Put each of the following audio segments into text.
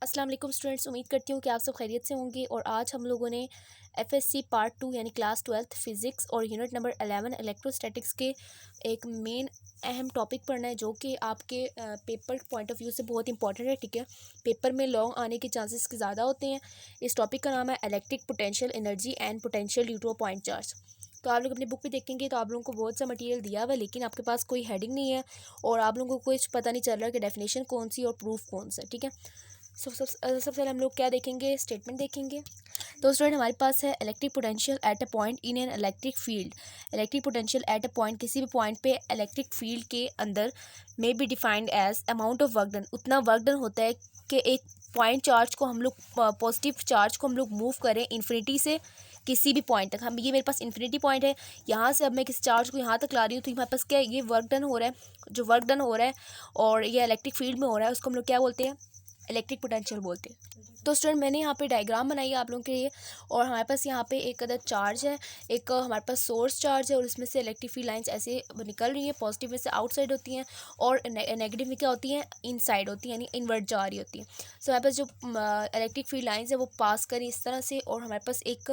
अस्सलाम वालेकुम स्टूडेंट्स, उम्मीद करती हूँ कि आप सब खैरियत से होंगे। और आज हम लोगों ने एफएससी पार्ट 2 यानी क्लास 12 फिज़िक्स और यूनिट नंबर 11 इलेक्ट्रोस्टैटिक्स के एक मेन अहम टॉपिक पढ़ना है, जो कि आपके पेपर पॉइंट ऑफ व्यू से बहुत इंपॉर्टेंट है। ठीक है, पेपर में लॉन्ग आने के चांसेस ज़्यादा होते हैं। इस टॉपिक का नाम है electric potential energy and potential due to a point charge. तो आप लोग अपनी बुक पे देखेंगे तो आप लोगों को बहुत सा मटेरियल दिया हुआ है, लेकिन आपके पास कोई हेडिंग नहीं है और आप लोगों को कुछ पता नहीं चल रहा कि डेफिनेशन कौन सी और प्रूफ कौन सा। ठीक है, सबसे पहले हम लोग क्या देखेंगे, स्टेटमेंट देखेंगे। तो स्टूडेंट हमारे पास है electric potential at a point in an electric field. Electric potential at a point, किसी भी पॉइंट पे इलेक्ट्रिक फील्ड के अंदर may be defined as amount of work done. उतना वर्क डन होता है कि एक पॉइंट चार्ज को हम लोग, पॉजिटिव चार्ज को हम लोग मूव करें इन्फिनिटी से किसी भी पॉइंट तक। हम, ये मेरे पास इन्फिनिटी पॉइंट है, यहाँ से अब मैं किसी चार्ज को यहाँ तक ला रही हूँ, तो हमारे पास क्या है, ये वर्क डन हो रहा है। जो वर्क डन हो रहा है और ये इलेक्ट्रिक फील्ड में हो रहा है, उसको हम लोग क्या बोलते हैं, इलेक्ट्रिक पोटेंशियल बोलते हैं। तो स्टूडेंट मैंने यहाँ पे डायग्राम बनाई है आप लोगों के लिए, और हमारे पास यहाँ पे एक अदर चार्ज है, एक हमारे पास सोर्स चार्ज है, और उसमें से इलेक्ट्रिक फील्ड लाइंस ऐसे निकल रही हैं। पॉजिटिव में से आउटसाइड होती हैं और नेगेटिव में क्या होती हैं, इनसाइड होती हैं, यानी इन्वर्ट जा रही होती हैं। सो हमारे पास जो इलेक्ट्रिक फील्ड लाइंस है वो पास करी इस तरह से, और हमारे पास एक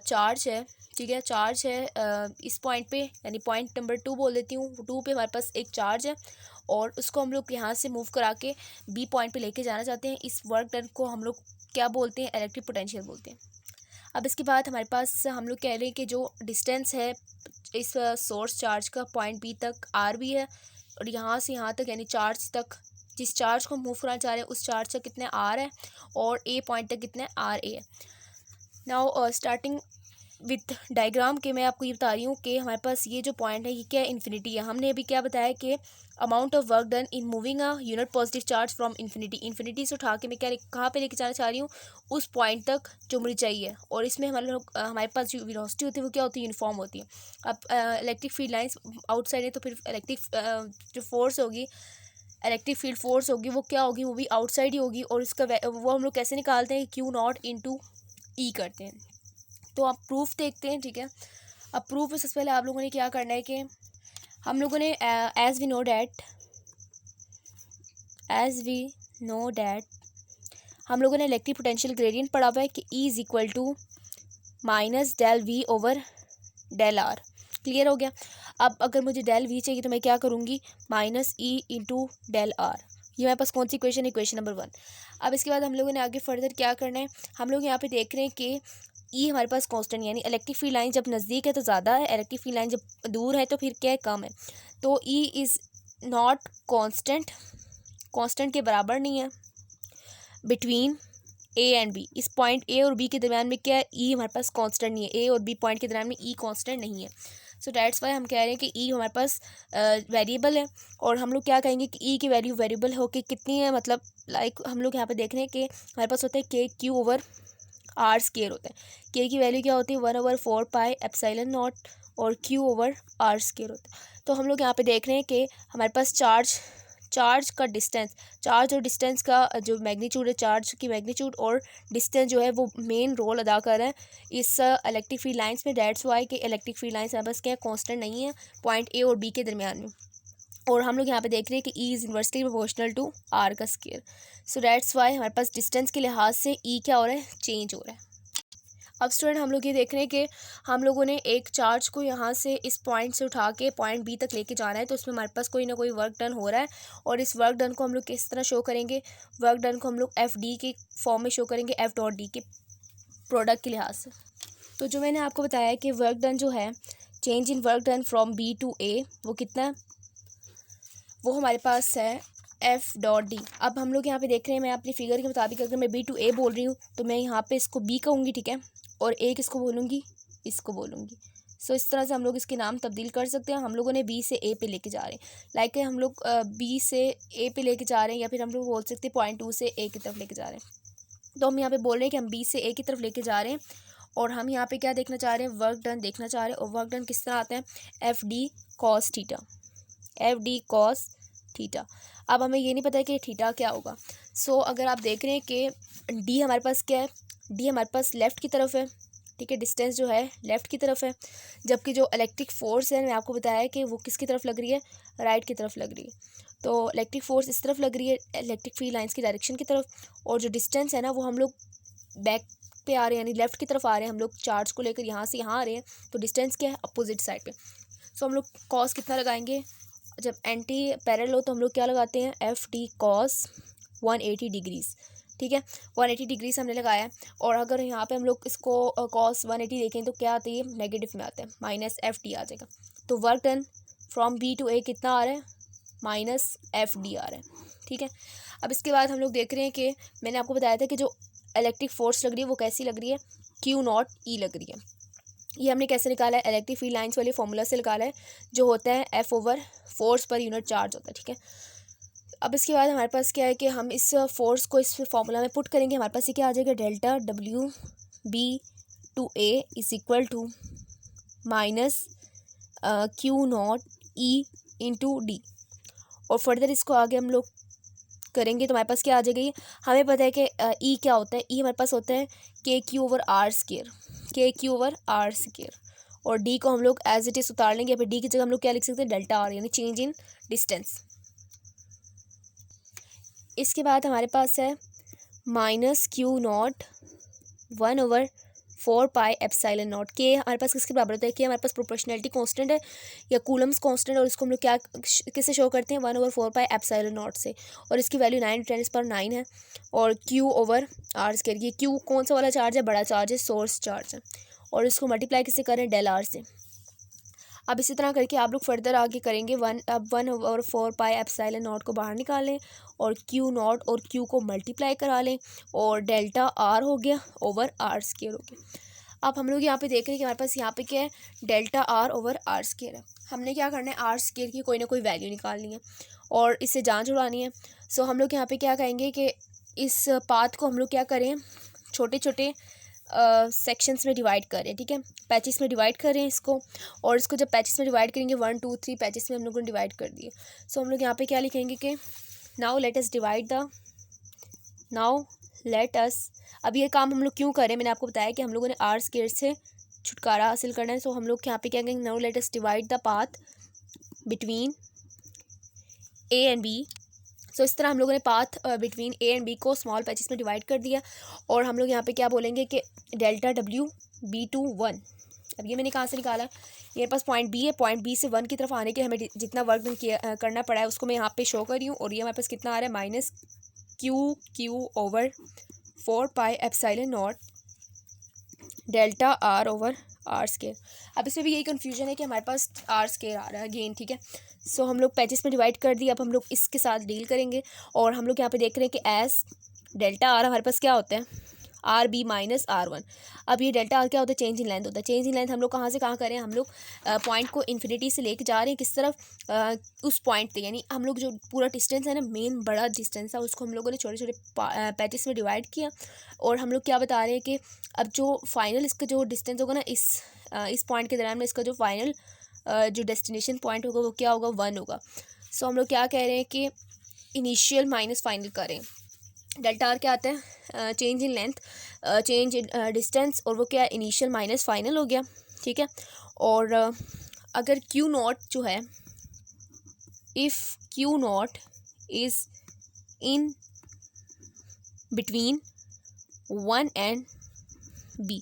चार्ज है। ठीक है, चार्ज है इस पॉइंट पे, यानी पॉइंट नंबर 2 बोल देती हूँ। 2 पे हमारे पास एक चार्ज है और उसको हम लोग यहाँ से मूव करा के बी पॉइंट पे लेके जाना चाहते हैं। इस वर्क डन को हम लोग क्या बोलते हैं, इलेक्ट्रिक पोटेंशियल बोलते हैं। अब इसके बाद हमारे पास हम लोग कह रहे हैं कि जो डिस्टेंस है इस सोर्स चार्ज का पॉइंट बी तक आर बी है, और यहाँ से यहाँ तक यानी चार्ज तक, जिस चार्ज को हम मूव कराना चाह रहे हैं उस चार्ज तक कितने आर है, और ए पॉइंट तक कितने आर ए है। नाउ स्टार्टिंग विथ डायग्राम के मैं आपको ये बता रही हूँ कि हमारे पास ये जो पॉइंट है ये क्या है, इन्फिनिटी है। हमने अभी क्या बताया कि amount of work done in moving a unit positive charge from infinity. Infinity से उठा के मैं क्या कहाँ पे लेके जाना चाह रही हूँ, उस पॉइंट तक जो मुझे चाहिए। और इसमें हमारे पास जो वेलोसिटी होती है वो क्या होती है, यूनिफॉर्म होती है। अब इलेक्ट्रिक फील्ड लाइंस आउटसाइड है, तो फिर इलेक्ट्रिक जो फोर्स होगी, इलेक्ट्रिक फील्ड फोर्स होगी, वो क्या होगी, वो भी आउटसाइड ही होगी। और इसका वो हम लोग कैसे निकालते हैं, क्यू नॉट इंटू ई करते हैं। तो आप प्रूफ देखते हैं। ठीक है, अब प्रूफ में सबसे पहले आप लोगों ने क्या करना है कि हम लोगों ने एज वी नो डैट हम लोगों ने इलेक्ट्रिक पोटेंशियल ग्रेडियंट पढ़ा हुआ है कि E is equal to minus del V over del R. Clear हो गया। अब अगर मुझे डेल वी चाहिए तो मैं क्या करूँगी, minus E into del R. ये मेरे पास कौन सी इक्वेशन है, इक्वेशन नंबर 1। अब इसके बाद हम लोगों ने आगे फर्दर क्या करना है, हम लोग यहाँ पे देख रहे हैं कि ई हमारे पास कांस्टेंट, यानी इलेक्ट्रिक फील्ड लाइन जब नज़दीक है तो ज़्यादा है, इलेक्ट्रिक फील्ड लाइन जब दूर है तो फिर क्या है, कम है। तो E is not constant, constant के बराबर नहीं है बिटवीन ए एंड बी। इस पॉइंट ए और बी के दरमियान में क्या है, ई हमारे पास कांस्टेंट नहीं है। ए और बी पॉइंट के दरमियान में ई कांस्टेंट नहीं है। सो डैट्स वाई हम कह रहे हैं कि ई हमारे पास वेरिएबल है। और हम लोग क्या कहेंगे कि ई की वैल्यू वेरिएबल हो के कितनी है, मतलब लाइक हम लोग यहाँ पे देख रहे हैं कि हमारे पास होता है के क्यू ओवर आर स्केयर होता है। के की वैल्यू क्या होती है, 1/4 पाई एप्सिलॉन नॉट, और क्यू ओवर आर स्केयर होता है। तो हम लोग यहाँ पे देख रहे हैं कि हमारे पास चार्ज का डिस्टेंस, चार्ज और डिस्टेंस का जो मैग्नीट्यूड है, चार्ज की मैग्नीट्यूड और डिस्टेंस जो है वो मेन रोल अदा कर रहा है इस इलेक्ट्रिक फील्ड लाइंस में। डेट्स वाई कि इलेक्ट्रिक फील्ड लाइंस हमारे पास क्या कांस्टेंट नहीं है पॉइंट ए और बी के दरमियान में। और हम लोग यहाँ पे देख रहे हैं कि E is inversely proportional to R का स्केयर। सो डेट्स वाई हमारे पास डिस्टेंस के लिहाज से ई क्या हो रहा है, चेंज हो रहा है। अब स्टूडेंट हम लोग ये देख रहे हैं कि हम लोगों ने एक चार्ज को यहाँ से इस पॉइंट से उठा के पॉइंट बी तक लेके जाना है, तो उसमें हमारे पास कोई ना कोई वर्क डन हो रहा है। और इस वर्क डन को हम लोग किस तरह शो करेंगे, वर्क डन को हम लोग एफ डी के फॉर्म में शो करेंगे, एफ डॉट डी के प्रोडक्ट के लिहाज से। तो जो मैंने आपको बताया कि वर्क डन जो है, change in work done from B to A, वो कितना है, वो हमारे पास है एफ डॉट डी। अब हम लोग यहाँ पे देख रहे हैं, मैं अपनी फिगर के मुताबिक अगर मैं बी टू ए बोल रही हूँ तो मैं यहाँ पे इसको बी कहूँगी। ठीक है, और ए किसको बोलूँगी, इसको बोलूँगी। सो इस तरह से हम लोग इसके नाम तब्दील कर सकते हैं। हम लोगों ने बी से ए पे लेके जा रहे हैं, लाइक हम लोग बी से ए पे लेके जा रहे हैं, या फिर हम लोग बोल सकते हैं पॉइंट 2 से ए की तरफ लेके जा रहे हैं। तो हम यहाँ पे बोल रहे हैं कि हम बी से ए की तरफ लेके जा रहे हैं, और हम यहाँ पे क्या देखना चाह रहे हैं, वर्क डन देखना चाह रहे हैं। और वर्क डन किस तरह आता है, F D cos theta, F D cos theta. अब हमें ये नहीं पता है कि थीटा क्या होगा। सो अगर आप देख रहे हैं कि डी हमारे पास क्या है, डी हमारे पास लेफ़्ट की तरफ है। ठीक है, डिस्टेंस जो है लेफ़्ट की तरफ है, जबकि जो इलेक्ट्रिक फोर्स है मैंने आपको बताया है कि वो किसकी तरफ लग रही है, राइट की तरफ लग रही है। तो इलेक्ट्रिक फोर्स इस तरफ लग रही है इलेक्ट्रिक फील्ड लाइंस की डायरेक्शन की तरफ, और जो डिस्टेंस है ना वो हम लोग बैक पे आ रहे हैं, यानी लेफ़्ट की तरफ आ रहे हैं हम लोग चार्ज को लेकर, यहाँ से यहाँ आ रहे हैं, तो डिस्टेंस क्या है अपोजिट साइड पे। सो हम लोग कॉस कितना लगाएंगे, जब एंटी पैरेलल हो तो हम लोग क्या लगाते हैं एफ डी कॉस 180 डिग्रीज़, ठीक है 180 डिग्रीज हमने लगाया है। और अगर यहाँ पे हम लोग इसको कॉस 180 देखें तो क्या आती है नेगेटिव में आता है, माइनस एफ डी आ जाएगा। तो work done from B to A कितना आ रहा है, माइनस एफ डी आ रहा है, ठीक है। अब इसके बाद हम लोग देख रहे हैं कि मैंने आपको बताया था कि जो इलेक्ट्रिक फोर्स लग रही है वो कैसी लग रही है, क्यू नॉट ई लग रही है। ये हमने कैसे निकाला है, इलेक्ट्रिक फील्ड लाइंस वाले फॉर्मूला से निकाला है, जो होता है F over force per unit charge होता है, ठीक है। अब इसके बाद हमारे पास क्या है कि हम इस फोर्स को इस फार्मूला में पुट करेंगे, हमारे पास ये क्या आ जाएगा, delta W B to A is equal to minus Q not E into D. और फर्दर इसको आगे हम लोग करेंगे तो हमारे पास क्या आ जाएगा, ये हमें पता है कि ई क्या होता है, ई हमारे पास होता है के क्यू ओवर आर स्क्वायर, के क्यू ओवर आर स्क्वायर। और डी को हम लोग एज इट इज़ उतार लेंगे, फिर डी की जगह हम लोग क्या लिख सकते हैं, डेल्टा आर, यानी चेंज इन डिस्टेंस। इसके बाद हमारे पास है minus Q not 1/4 epsilon not. के हमारे पास किसके बराबर होता है, कि हमारे पास प्रोपोर्शनैलिटी कांस्टेंट है या कूलम्स कांस्टेंट, और इसको हम लोग क्या किससे शो करते हैं 1/4 एप्सिलॉन नॉट से, और इसकी वैल्यू 9×10⁹ है। और क्यू ओवर आर स्क्वायर, ये क्यू कौन सा वाला चार्ज है, बड़ा चार्ज है, सोर्स चार्ज है, और इसको मल्टीप्लाई किससे करें, डेल आर से। अब इसी तरह करके आप लोग फर्दर आगे करेंगे, अब 1/4 एप्सिलॉन नॉट को बाहर निकाल लें और क्यू नॉट और क्यू को मल्टीप्लाई करा लें, और डेल्टा आर हो गया ओवर आर स्क्वायर हो गया। अब हम लोग यहाँ पे देख रहे हैं कि हमारे पास यहाँ पे क्या है, delta R over R square है। हमने क्या करना है, आर स्क्वायर की कोई ना कोई वैल्यू निकालनी है और इससे जांच उड़ानी है। सो हम लोग यहाँ पे क्या कहेंगे कि इस पाथ को हम लोग क्या करें, छोटे छोटे सेक्शंस में डिवाइड करें, ठीक है, पैचेस में डिवाइड करें इसको, और इसको जब पैचेस में डिवाइड करेंगे 1 2 3 पैचेस में हम लोगों ने डिवाइड कर दिए। सो हम लोग यहाँ पे क्या लिखेंगे कि now let us divide the, now let अस, अब ये काम हम लोग क्यों करें, मैंने आपको बताया कि हम लोगों ने आर स्क्वायर से छुटकारा हासिल करना है। सो हम लोग यहाँ पे क्या कहेंगे, now let us divide the path between A and B. So इस तरह हम लोगों ने path between A and B को स्मॉल पैचेस में डिवाइड कर दिया, और हम लोग यहाँ पे क्या बोलेंगे कि डेल्टा डब्ल्यू बी टू 1। अब ये मैंने कहाँ से निकाला है, मेरे पास पॉइंट बी है, पॉइंट बी से 1 की तरफ आने के हमें जितना वर्क डन किया करना पड़ा है उसको मैं यहाँ पे शो कर रही हूँ, और ये हमारे पास कितना आ रहा है, minus Q over 4 epsilon not delta R over R square. अब इसमें भी यही कन्फ्यूजन है कि हमारे पास आर स्क्वायर आ रहा है अगेन, ठीक है। सो हम लोग पैचेस में डिवाइड कर दिए, अब हम लोग इसके साथ डील करेंगे, और हम लोग यहाँ पे देख रहे हैं कि एस डेल्टा आर हमारे पास क्या होता है, R B minus R one. अब ये डेल्टा आर क्या होता है, चेंज इन लेंथ होता है। चेंज इन लेंथ हम लोग कहाँ से कहाँ करें, हम लोग पॉइंट को इन्फिनिटी से लेके जा रहे हैं किस तरफ, उस पॉइंट पे, यानी हम लोग जो पूरा डिस्टेंस है ना, मेन बड़ा डिस्टेंस है, उसको हम लोगों ने छोटे छोटे पैचेस में डिवाइड किया, और हम लोग क्या बता रहे हैं कि अब जो फाइनल इसका जो डिस्टेंस होगा ना, इस पॉइंट के दरम्यान में इसका जो फाइनल जो डेस्टिनेशन पॉइंट होगा वो क्या होगा, 1 होगा। सो हम लोग क्या कह रहे हैं कि इनिशियल माइनस फाइनल करें, डेल्टा आर क्या आता है, change in length, change in distance, और वो क्या है, इनिशियल माइनस फाइनल हो गया, ठीक है। और अगर क्यू नॉट जो है, if Q not is in between 1 and B.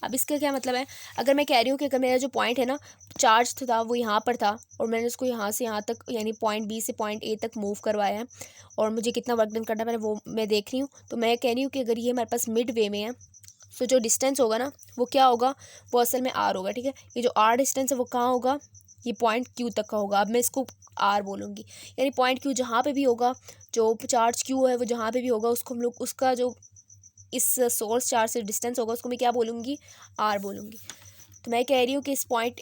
अब इसका क्या मतलब है, अगर मैं कह रही हूँ कि अगर मेरा जो पॉइंट है ना, चार्ज था वो यहाँ पर था, और मैंने उसको यहाँ से यहाँ तक, यानी पॉइंट बी से पॉइंट ए तक मूव करवाया है, और मुझे कितना वर्क डन करना है वो मैं देख रही हूँ, तो मैं कह रही हूँ कि अगर ये हमारे पास मिड वे में है, तो जो डिस्टेंस होगा ना वो क्या होगा, वो असल में आर होगा, ठीक है। ये जो आर डिस्टेंस है वो कहाँ होगा, ये पॉइंट क्यू तक का होगा। अब मैं इसको आर बोलूँगी, यानी पॉइंट क्यू जहाँ पर भी होगा, जो चार्ज क्यू है वो जहाँ पर भी होगा, उसको हम लोग उसका जो इस सोर्स चार्ज से डिस्टेंस होगा उसको मैं क्या बोलूँगी, आर बोलूँगी। तो मैं कह रही हूँ कि इस पॉइंट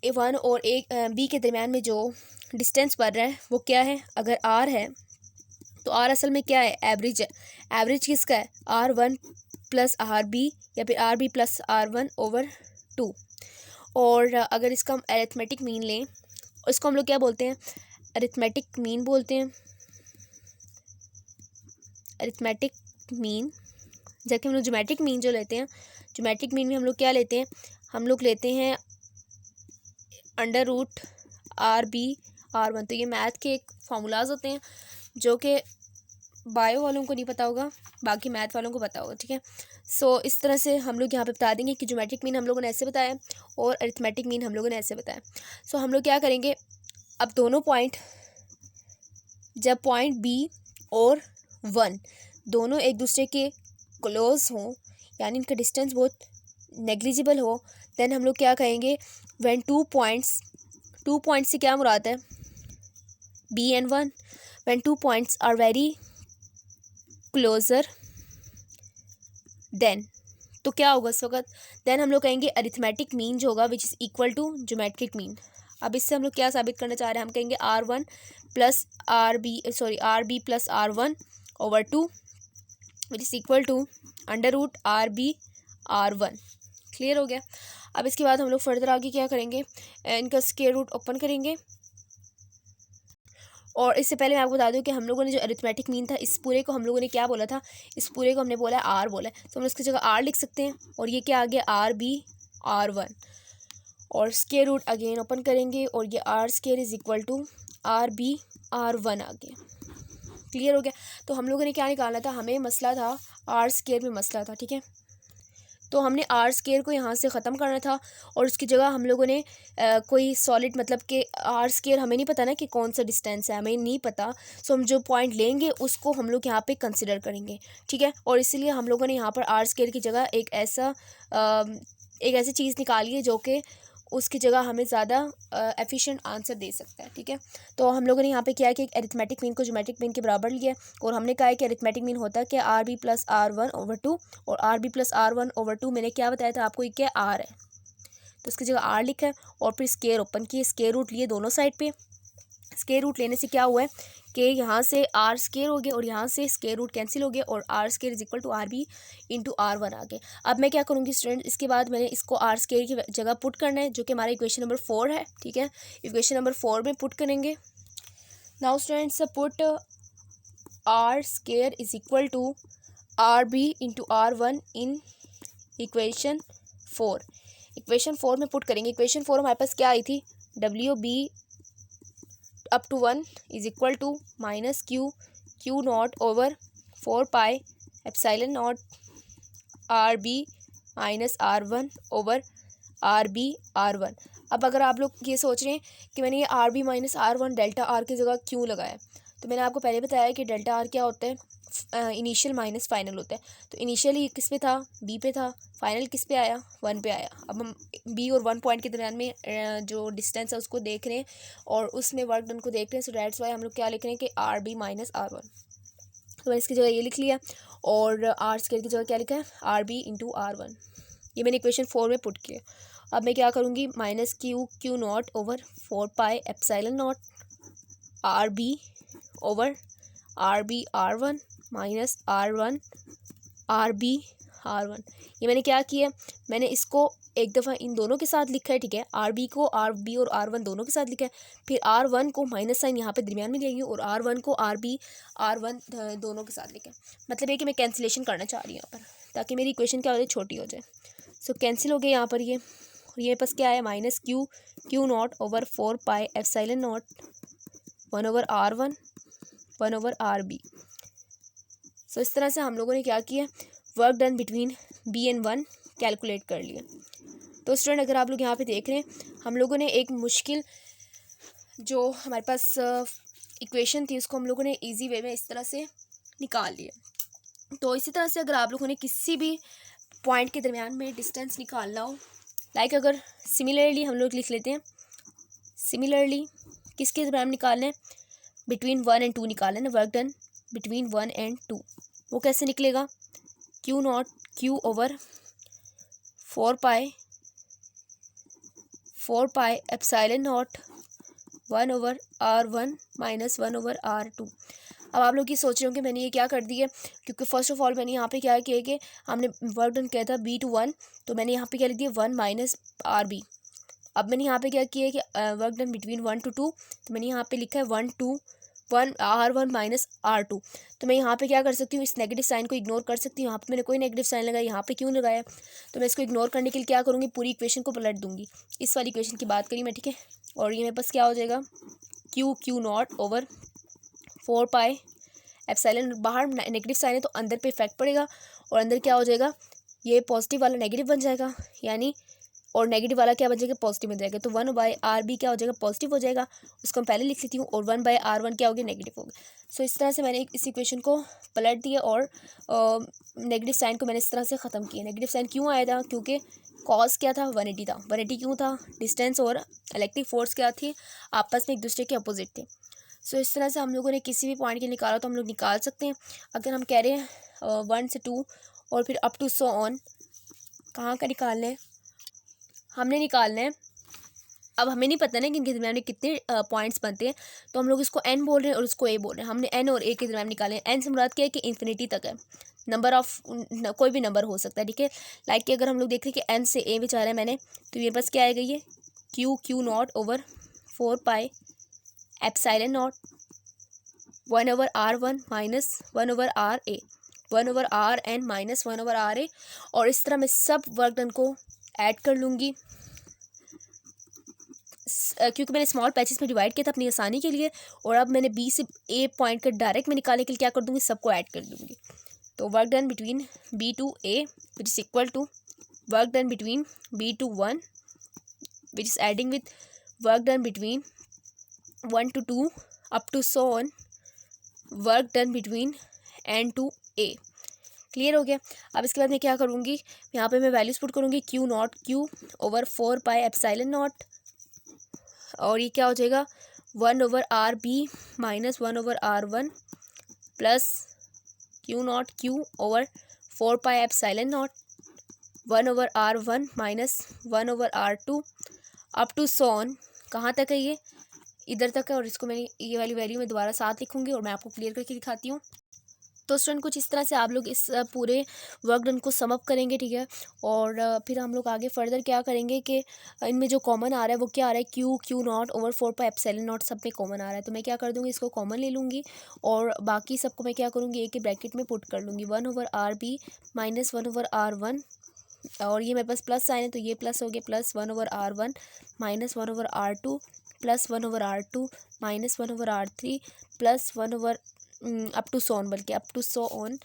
A1 और बी के दरमियान में जो डिस्टेंस बढ़ रहा है वो क्या है, अगर आर है तो आर असल में क्या है, एवरेज है। एवरेज किसका है, R1 प्लस आर बी, या फिर आर बी प्लस R1/2। और अगर इसका हम अरिथमेटिक मीन लें, इसको हम लोग क्या बोलते हैं, अरिथमेटिक मीन बोलते हैं, अरिथमेटिक मीन। जबकि हम लोग ज्योमेट्रिक मीन जो लेते हैं, ज्योमेट्रिक मीन में हम लोग क्या लेते हैं, हम लोग लेते हैं √RB R1। तो ये मैथ के एक फार्मूलाज होते हैं जो कि बायो वालों को नहीं पता होगा, बाकी मैथ वालों को पता होगा, ठीक है। सो इस तरह से हम लोग यहाँ पे बता देंगे कि ज्योमेट्रिक मीन हम लोगों ने ऐसे बताया और अरिथमेटिक मीन हम लोगों ने ऐसे बताया। सो हम लोग क्या करेंगे, अब दोनों पॉइंट, जब पॉइंट बी और 1 दोनों एक दूसरे के क्लोज हों, यानी इनका डिस्टेंस बहुत नेग्लिजिबल हो, देन हम लोग क्या कहेंगे, व्हेन टू पॉइंट्स से क्या मुराद है, B and 1, when two points are very closer, then तो क्या होगा इस वक्त, देन हम लोग कहेंगे अरिथमेटिक मीन जो होगा which is equal to geometric mean. अब इससे हम लोग क्या साबित करना चाह रहे हैं, हम कहेंगे R1 plus RB plus R1 over 2 which is equal to under root RB R1। Clear हो गया। अब इसके बाद हम लोग फर्दर आगे क्या करेंगे, इनका स्क्वायर रूट ओपन करेंगे। और इससे पहले मैं आपको बता दूं कि हम लोगों ने जो अरिथमेटिक मीन था, इस पूरे को हम लोगों ने क्या बोला था, इस पूरे को हमने बोला है R बोला है, तो हम इसकी जगह R लिख सकते हैं। और ये क्या आ गया, RB R1, और स्क्वायर रूट अगेन ओपन करेंगे और ये R square is equal to RB R1 आ गया। क्लियर हो गया। तो हम लोगों ने क्या निकालना था, हमें मसला था R स्क्वायर में मसला था, ठीक है। तो हमने R स्क्वायर को यहाँ से ख़त्म करना था और उसकी जगह हम लोगों ने कोई सॉलिड, मतलब कि R स्क्वायर हमें नहीं पता ना कि कौन सा डिस्टेंस है, हमें नहीं पता। सो हम जो पॉइंट लेंगे उसको हम लोग यहाँ पे कंसिडर करेंगे, ठीक है। और इसलिए हम लोगों ने यहाँ पर R स्क्वायर की जगह एक ऐसी चीज़ निकाली है जो कि उसकी जगह हमें ज़्यादा एफिशिएंट आंसर दे सकता है, ठीक है। तो हम लोगों ने यहाँ पे क्या है कि एक अरिथमेटिक मीन को ज्योमेट्रिक मीन के बराबर लिया और हमने कहा है कि अरिथमेटिक मीन होता है कि RB प्लस R1 ओवर 2, और RB प्लस R1 ओवर 2 मैंने क्या बताया था आपको, ये क्या R है, तो इसकी जगह R लिखा है और फिर स्क्वायर ओपन किए, स्क्वायर रूट लिए दोनों साइड पे। स्क्वायर रूट लेने से क्या हुआ है कि यहाँ से R स्क्वायर हो गया और यहाँ से स्क्वायर रूट कैंसिल हो गया और R square is equal to RB into R1 आ गया। अब मैं क्या करूँगी स्टूडेंट, इसके बाद मैंने इसको R स्क्वायर की जगह पुट करना है, जो कि हमारा इक्वेशन नंबर 4 है, ठीक है। इक्वेशन नंबर 4 में पुट करेंगे। Now students put R square is equal to RB into R1 in equation 4। Equation 4 में पुट करेंगे। इक्वेशन 4 हमारे पास क्या आई थी, WB up to 1 is equal to minus Q not over 4 pi epsilon not RB minus R1 over RB R1। अब अगर आप लोग ये सोच रहे हैं कि मैंने ये RB minus R1 delta R की जगह क्यों लगाया, तो मैंने आपको पहले बताया कि डेल्टा R क्या होता है, इनिशियल माइनस फाइनल होता है। तो इनिशियली किस पे था, B पे था, फाइनल किस पे आया, 1 पे आया। अब हम B और 1 पॉइंट के दरमियान में जो डिस्टेंस है उसको देख रहे हैं और उसमें वर्क डन को देख रहे हैं। सो दैट्स वाई हम लोग क्या लिख रहे हैं कि RB माइनस R1। तो मैंने इसकी जगह ये लिख लिया और R स्क्वायर की जगह क्या लिखा है, RB इंटू R1। ये मैंने इक्वेशन 4 में पुट किया। अब मैं क्या करूँगी, minus Q not over 4 pi epsilon not RB over RB R1 minus R1 RB R1। ये मैंने क्या किया, मैंने इसको एक दफ़ा इन दोनों के साथ लिखा है, ठीक है। RB को RB और R1 दोनों के साथ लिखा है, फिर R1 को माइनस साइन यहाँ पे दरमियान में लेंगे और R1 को RB R1 दोनों के साथ लिखा है। मतलब ये कि मैं कैंसिलेशन करना चाह रही हूँ यहाँ पर, ताकि मेरी इक्वेशन क्या हो जाए, छोटी हो जाए। सो कैंसिल हो गया यहाँ पर ये, और ये पास क्या है, minus Q not over 4 pi epsilon not 1 over R1 1 over RB। सो इस तरह से हम लोगों ने क्या किया, work done between B and 1 calculate कर लिया। तो स्टूडेंट अगर आप लोग यहाँ पे देख रहे हैं, हम लोगों ने एक मुश्किल जो हमारे पास इक्वेशन थी उसको हम लोगों ने इजी वे में इस तरह से निकाल लिया। तो इसी तरह से अगर आप लोगों ने किसी भी पॉइंट के दरमियान में डिस्टेंस निकालना हो, लाइक अगर सिमिलरली हम लोग लिख लेते हैं, सिमिलरली किसके दरमियान निकालना है, बिटवीन 1 एंड 2 निकालना है ना, वर्क डन बिटवीन 1 एंड 2। वो कैसे निकलेगा, Q over 4 pi epsilon not 1 over R1 minus 1 over R2। अब आप लोग ये सोच रहे हो कि मैंने ये क्या कर दिया, क्योंकि फर्स्ट ऑफ ऑल मैंने यहाँ पे क्या किया कि हमने वर्क डन किया था B to 1, तो मैंने यहाँ पे क्या लिख दिया 1 माइनस RB। अब मैंने यहाँ पे क्या किया कि वर्क डन बिटवीन 1 to 2, तो मैंने यहाँ पे लिखा है 1 R1 माइनस R2। तो मैं यहाँ पे क्या कर सकती हूँ, इस नेगेटिव साइन को इग्नोर कर सकती हूँ। यहाँ पे मैंने कोई नेगेटिव साइन लगाया, यहाँ पे क्यों लगाया, तो मैं इसको इग्नोर करने के लिए क्या करूँगी, पूरी इक्वेशन को पलट दूँगी, इस वाली इक्वेशन की बात करी मैं, ठीक है। और ये मेरे पास क्या हो जाएगा, Q not over 4 pi epsilon. बाहर नेगेटिव साइन है तो अंदर पे इफेक्ट पड़ेगा और अंदर क्या हो जाएगा, ये पॉजिटिव वाला नेगेटिव बन जाएगा, यानी और नेगेटिव वाला क्या बन जाएगा, पॉजिटिव बन जाएगा। तो 1/RB क्या हो जाएगा, पॉजिटिव हो जाएगा, उसको हम पहले लिख लेती हूँ, और 1/R1 क्या हो गया, नेगेटिव हो गया। सो इस तरह से मैंने इस इक्वेशन को पलट दिया और नेगेटिव साइन को मैंने इस तरह से ख़त्म किया। नेगेटिव साइन क्यों आया था, क्योंकि कॉस क्या था, 180 था। 180 क्यों था, डिस्टेंस और इलेक्ट्रिक फोर्स क्या थी, आपस में एक दूसरे के अपोजिट थे। सो इस तरह से हम लोगों ने किसी भी पॉइंट के निकाला तो हम लोग निकाल सकते हैं। अगर हम कह रहे हैं 1 से 2 और फिर अप टू सो ऑन, कहाँ का निकालना है, हमने निकालना है। अब हमें नहीं पता ना कि इनके दरम्यान में कितने पॉइंट्स बनते हैं, तो हम लोग इसको n बोल रहे हैं और उसको a बोल रहे हैं। हमने n और a के दरम्यान निकाले हैं। n से मुराद क्या है कि इन्फिनिटी तक है, नंबर ऑफ कोई भी नंबर हो सकता है, ठीक है। लाइक कि अगर हम लोग देख रहे हैं कि n से a विचारा है मैंने, तो ये बस क्या आएगा, ये Q not over 4 pi epsilon not 1/R1 minus 1/RA 1/RN minus 1/RA। और इस तरह मैं सब वर्क डन को ऐड कर लूँगी, क्योंकि मैंने स्मॉल पैचेस में डिवाइड किया था अपनी आसानी के लिए। और अब मैंने बी से ए पॉइंट का डायरेक्ट में निकालने के लिए क्या कर दूँगी, सबको ऐड कर दूँगी। तो work done between B to A which is equal to work done between B to 1 which is adding with work done between 1 to 2 up to so on work done between N to A। क्लियर हो गया। अब इसके बाद मैं क्या करूँगी, यहाँ पे मैं वैल्यूज पुट करूँगी, Q not Q over 4 pi epsilon not, और ये क्या हो जाएगा 1/RB minus 1/R1 plus Q not Q over 4 pi epsilon not 1/R1 minus 1/R2 up to so on. कहाँ तक है, ये इधर तक है, और इसको मैंने ये वाली वैल्यू मैं दोबारा साथ लिखूँगी और मैं आपको क्लियर करके दिखाती हूँ। तो स्टूडेंट कुछ इस तरह से आप लोग इस पूरे वर्क डन को सम अप करेंगे, ठीक है। और फिर हम लोग आगे फर्दर क्या करेंगे कि इनमें जो कॉमन आ रहा है वो क्या आ रहा है, Q not over 4 pi epsilon not सब में कॉमन आ रहा है। तो मैं क्या कर दूँगी, इसको कॉमन ले लूँगी और बाकी सबको मैं क्या करूँगी, एक के ब्रैकेट में पुट कर लूँगी, 1/RB माइनस 1/R1, और ये मेरे पास प्लस साइन है तो ये प्लस हो गया, plus 1/R1 minus 1/R2 plus 1/R2 minus 1/R3 plus 1 up to so on, बल्कि up to so on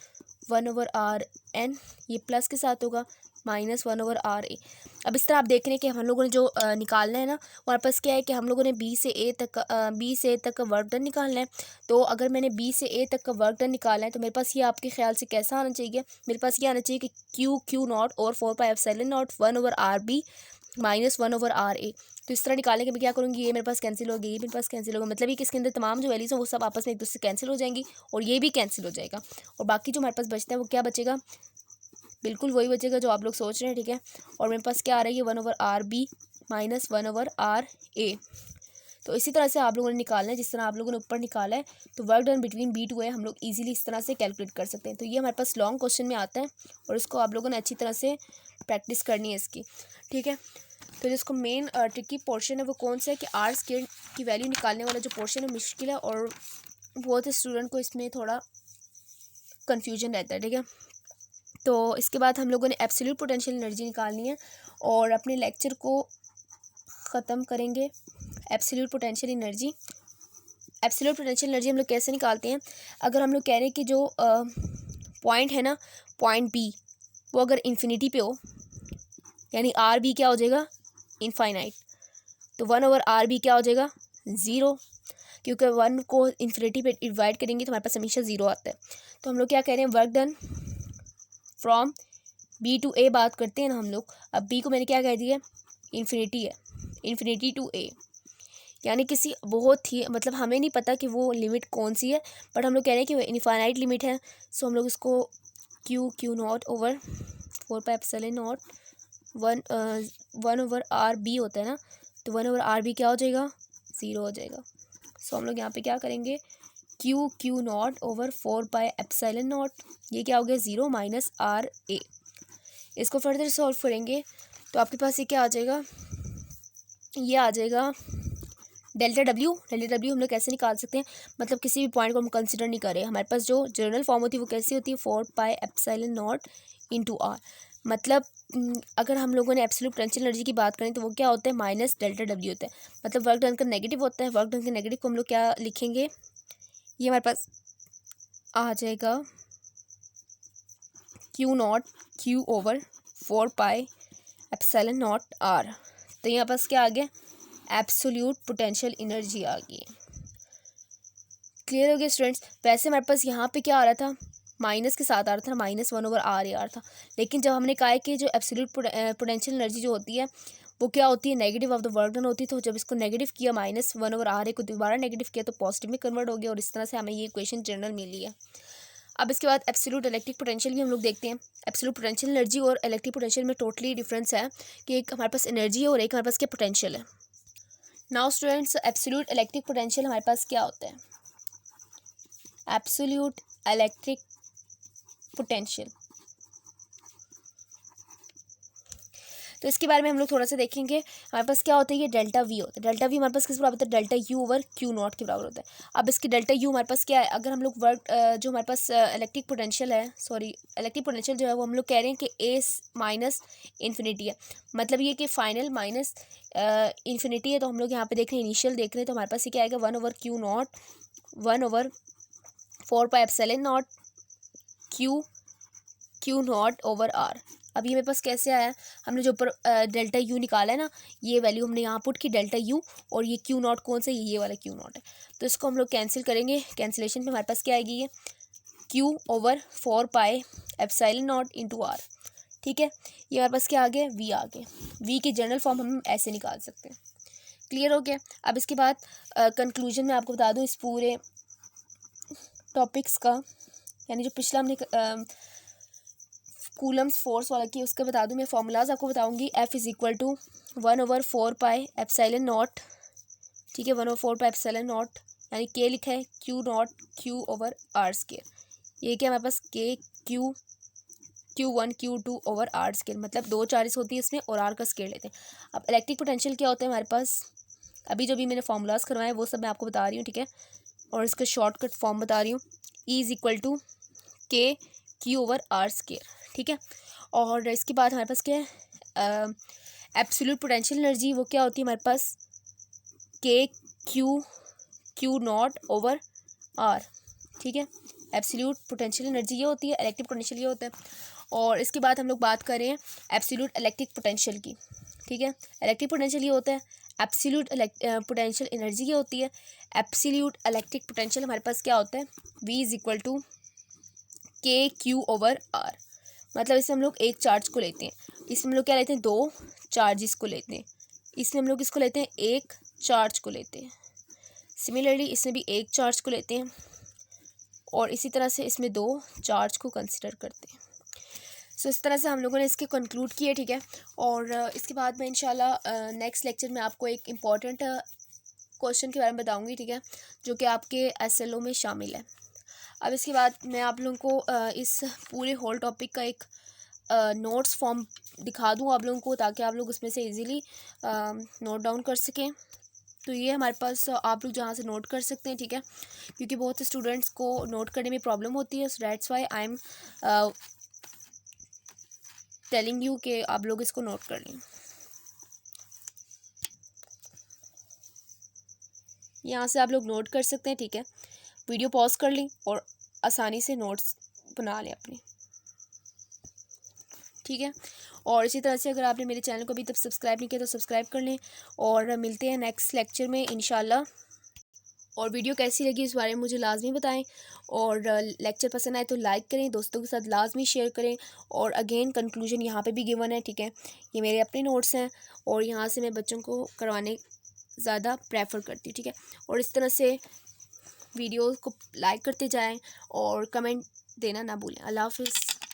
1/RN, ये प्लस के साथ होगा, माइनस 1/RA। अब इस तरह आप देख रहे हैं कि हम लोगों ने जो निकालना है ना, हमारे पास क्या है कि हम लोगों ने बी से ए तक का वर्क डन निकालना है। तो अगर मैंने बी से ए तक का वर्क डन निकालना है तो मेरे पास ये आपके ख्याल से कैसा आना चाहिए, मेरे पास ये आना चाहिए कि क्यू नॉट और 4 pi epsilon not 1/RB minus 1/RA। तो इस तरह निकालने के मैं क्या करूँगी, ये मेरे पास कैंसिल होगी, ये मेरे पास कैंसिल होगा, मतलब ये किसके अंदर तमाम जो वैल्यूज़ हैं वो सब आपस में एक दूसरे से कैंसिल हो जाएंगी और ये भी कैंसिल हो जाएगा, और बाकी जो हमारे पास बचता है वो क्या बचेगा, बिल्कुल वही बचेगा जो आप लोग सोच रहे हैं, ठीक है। और मेरे पास क्या आ रहा है, ये 1/RB माइनस 1/RA। तो इसी तरह से आप लोगों ने निकालना है जिस तरह आप लोगों ने ऊपर निकाला है। तो work done between B to A हम लोग इजीली इस तरह से कैलकुलेट कर सकते हैं। तो ये हमारे पास लॉन्ग क्वेश्चन में आता है और इसको आप लोगों ने अच्छी तरह से प्रैक्टिस करनी है इसकी, ठीक है। तो जिसको मेन ट्रिकी पोर्शन है वो कौन सा है कि आर स्क्वायर की वैल्यू निकालने वाला जो पोर्शन है मुश्किल है और बहुत से स्टूडेंट को इसमें थोड़ा कन्फ्यूजन रहता है, ठीक है। तो इसके बाद हम लोगों ने एब्सोल्यूट पोटेंशियल एनर्जी निकालनी है और अपने लेक्चर को ख़त्म करेंगे। एब्सोल्यूट पोटेंशियल एनर्जी हम लोग कैसे निकालते हैं, अगर हम लोग कह रहे हैं कि जो पॉइंट है ना, पॉइंट बी वो अगर इन्फिनिटी पे हो, यानी आर बी क्या हो जाएगा, इनफाइनाइट, तो 1/RB क्या हो जाएगा, 0, क्योंकि 1 को इन्फिनिटी पे डिवाइड करेंगे तो हमारे पास हमेशा 0 आता है। तो हम लोग क्या कह रहे हैं, work done from B to A बात करते हैं ना हम लोग। अब B को मैंने क्या कह दिया, इन्फिनिटी है, इन्फिनिटी टू A, यानी किसी बहुत ही मतलब हमें नहीं पता कि वो लिमिट कौन सी है, बट हम लोग कह रहे हैं कि वो इनफाइनाइट लिमिट है। सो हम लोग इसको Q not over 4 pi epsilon not 1/RB होता है ना, तो 1/RB क्या हो जाएगा, 0 हो जाएगा। सो हम लोग यहाँ पे क्या करेंगे, Q not over 4 pi epsilon not, ये क्या हो गया, 0 माइनस RA। इसको फर्दर सॉल्व करेंगे तो आपके पास ये क्या आ जाएगा, ये आ जाएगा डेल्टा डब्ल्यू हम लोग कैसे निकाल सकते हैं, मतलब किसी भी पॉइंट को हम कंसिडर नहीं कर रहे, हमारे पास जो जनरल फॉर्म होती है वो कैसी होती है, 4 pi epsilon not into R, मतलब अगर हम लोगों ने एब्सोल्यूट पोटेंशियल एनर्जी की बात करें तो वो क्या होता है, माइनस डेल्टा डब्ल्यू होता है। मतलब वर्क डन का नेगेटिव होता है। वर्क डन के नेगेटिव को हम लोग क्या लिखेंगे, ये हमारे पास आ जाएगा Q not Q over 4 pi epsilon not R. तो यहाँ पास क्या आ गया, एब्सोल्यूट पोटेंशियल एनर्जी आ गई। क्लियर हो गया स्टूडेंट्स। वैसे हमारे पास यहाँ पे क्या आ रहा था, माइनस के साथ आ रहा था, -1/r आ रहा था। लेकिन जब हमने कहा है कि जो एब्सोल्यूट पोटेंशियल एनर्जी जो होती है वो क्या होती है, negative of the work done होती है। तो जब इसको नेगेटिव किया, -1/r को दोबारा नेगेटिव किया तो पॉजिटिव में कन्वर्ट हो गया, और इस तरह से हमें ये इक्वेशन जनरल मिली है। अब इसके बाद एब्सोल्यूट इलेक्ट्रिक पोटेंशियल भी हम लोग देखते हैं। एब्सोल्यूट पोटेंशियल एनर्जी और इलेक्ट्रिक पोटेंशियल में टोटली डिफरेंस है कि एक हमारे पास एनर्जी है और एक हमारे पास क्या पोटेंशियल है। Now students, absolute electric potential हमारे पास क्या होता है, एब्सोल्यूट इलेक्ट्रिक पोटेंशियल। तो इसके बारे में हम लोग थोड़ा सा देखेंगे। हमारे पास क्या होता है, ये डेल्टा वी होता है। डेल्टा वी हमारे पास किस बराबर होता है, delta U over Q not के बराबर होता है। अब इसकी डेल्टा यू हमारे पास क्या है, अगर हम लोग वर्क जो हमारे पास इलेक्ट्रिक पोटेंशियल है, सॉरी इलेक्ट्रिक पोटेंशियल जो है वो हम लोग कह रहे हैं कि ए माइनस इन्फिनिटी है। मतलब ये कि फाइनल माइनस इन्फिनिटी है। तो हम लोग यहाँ पे देख रहे हैं, इनिशियल देख रहे हैं, तो हमारे पास ये क्या आएगा, 1/क्यू naught 1/4 pi epsilon naught Q not over R. अब ये मेरे पास कैसे आया, हमने जो ऊपर डेल्टा यू निकाला है ना, ये वैल्यू हमने यहाँ पुट की डेल्टा यू, और ये क्यू नॉट कौन सा, ये वाला क्यू नॉट है। तो इसको हम लोग कैंसिल करेंगे। कैंसिलेशन पे हमारे पास क्या आएगी, ये Q/4 pi epsilon not into R. ठीक है, ये हमारे पास क्या आ गया, वी आ गया। वी की जनरल फॉर्म हम ऐसे निकाल सकते हैं। क्लियर हो गया। अब इसके बाद कंक्लूजन में आपको बता दूँ इस पूरे टॉपिक्स का, यानी जो पिछला हमने कूलम्स फोर्स वाला की उसका बता दूं। मैं फॉर्मूलाज आपको बताऊंगी। F is equal to 1/4 pi epsilon not, ठीक है, 1/4 पाई एप्सिलॉन नॉट, यानी K लिखा है Q not Q over R square. ये क्या हमारे पास K Q1 Q2 over R square, मतलब 2 चार्जेस होती है इसमें और R का स्केयर लेते हैं। अब इलेक्ट्रिक पोटेंशियल क्या होता है हमारे पास, अभी जो भी मैंने फॉर्मूलाज करवाए वो सब मैं आपको बता रही हूँ, ठीक है, और इसका शॉर्टकट फॉर्म बता रही हूँ। E is equal to K Q over R square, ठीक है। और इसके बाद हमारे पास क्या है, एब्सोल्यूट पोटेंशियल एनर्जी, वो क्या होती है हमारे पास, Q नॉट ओवर R, ठीक है। एब्सोल्यूट पोटेंशियल एनर्जी ये होती है, इलेक्ट्रिक पोटेंशियल ये होता है। और इसके बाद हम लोग बात करें एब्सोल्यूट इलेक्ट्रिक पोटेंशियल की, ठीक है। इलेक्ट्रिक पोटेंशियल ये होता है, एब्सोल्यूट पोटेंशियल एनर्जी ये होती है। एब्सोल्यूट इलेक्ट्रिक पोटेंशियल हमारे पास क्या होता है, V is equal to KQ over R। मतलब इसमें हम लोग एक चार्ज को लेते हैं, इसमें हम लोग क्या लेते हैं, 2 चार्जेस को लेते हैं। इसमें हम लोग इसको लेते हैं, एक चार्ज को लेते हैं। सिमिलरली इसमें भी एक चार्ज को लेते हैं, और इसी तरह से इसमें 2 चार्ज को कंसिडर करते हैं। सो इस तरह से हम लोगों ने इसके कंक्लूड किए, ठीक है। और इसके बाद मैं इंशाल्लाह नेक्स्ट लेक्चर में आपको एक इम्पॉर्टेंट क्वेश्चन के बारे में बताऊँगी, ठीक है, जो कि आपके SLO में शामिल है। अब इसके बाद मैं आप लोगों को इस पूरे होल टॉपिक का एक नोट्स फॉर्म दिखा दूँ आप लोगों को, ताकि आप लोग उसमें से इजीली नोट डाउन कर सकें। तो ये हमारे पास आप लोग जहाँ से नोट कर सकते हैं, ठीक है, क्योंकि बहुत से स्टूडेंट्स को नोट करने में प्रॉब्लम होती है। So that's why I am telling you कि आप लोग इसको नोट कर लें। यहाँ से आप लोग नोट कर सकते हैं, ठीक है। वीडियो पॉज कर लें और आसानी से नोट्स बना लें अपने, ठीक है। और इसी तरह से अगर आपने मेरे चैनल को अभी तक सब्सक्राइब नहीं किया तो सब्सक्राइब कर लें, और मिलते हैं नेक्स्ट लेक्चर में इंशाल्लाह। और वीडियो कैसी लगी इस बारे में मुझे लाजमी बताएं, और लेक्चर पसंद आए तो लाइक करें, दोस्तों के साथ लाजमी शेयर करें। और अगेन कंक्लूजन यहाँ पे भी गिवन है, ठीक है, ये मेरे अपने नोट्स हैं और यहाँ से मैं बच्चों को करवाने ज़्यादा प्रेफर करती हूँ, ठीक है। और इस तरह से वीडियो को लाइक करते जाएं और कमेंट देना ना भूलें। अल्लाह हाफ़िज़।